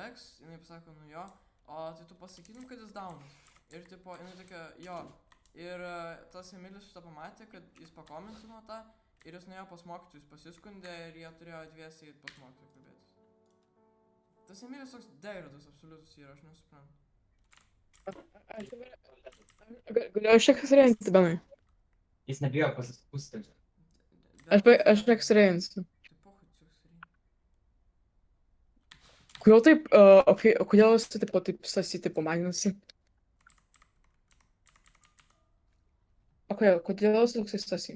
X, jinai pasako, nu jo, o tai tu pasakytum, kad jis daunas. Ir tipo, jinai tokia, jo. Ir tas Emilis šitą pamatė, kad jis pakomentino tą, ir jis nuėjo pas mokytojus, pasiskundė ir jie turėjo dviesiai eit pas mokytojų kalbėtis. Tas Emilis toks deirodas absoliutus yra, aš nesuprantu. Galiu aš eksrėjinti, Benai. Jis nebijo pasiskųsti. Aš eksrėjinsiu. Tai pohui, tu eksrėjai. Kodėl taip, kodėl jis taip Stasy tipo maginasi? Kodėl jis toksai Stasy?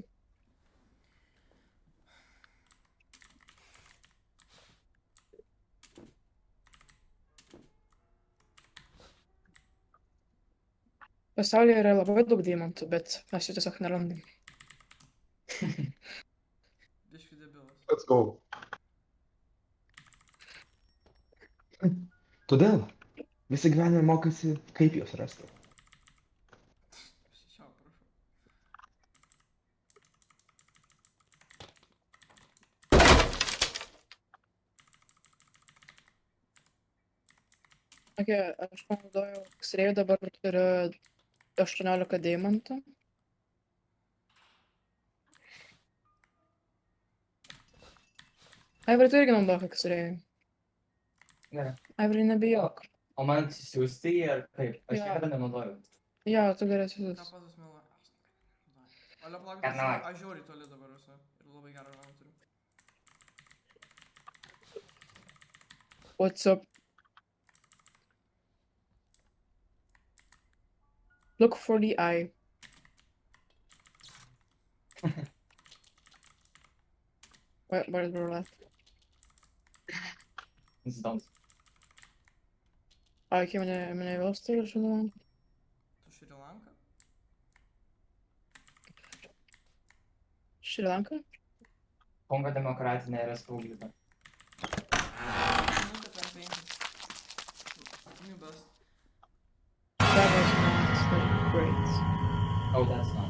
Pasaulyje yra labai daug deimantų, bet mes jų tiesiog nerandam. Biški debilas. Let's go. Todėl visi gyvenime mokosi, kaip juos rasti. Šiau, prašau. Aš panaudojau X-ray'ų, dabar turiu 18 deimantų. Aivarai, tu irgi naudok X-ray'ų. Gerai. Aivarai, nebijok. O man atsisiųsti jį ar kaip? Aš Jo. niekada nenaudojau. Jo, tu gerai Ką atsiųs. patas mėla? Ale plak, Kad nori. aš žiauriai toli dabar esu. Ir labai gerą raną turiu. What's up? Look for the eye. Where's the left? Jis įdomus. Okei, mane vėl staiga žinoma. Tu Šri Lanka? Šri Lanka? Kongo demokratinė respublika. Nu, kad ten 5. New best. That was not great. Oh, that's not.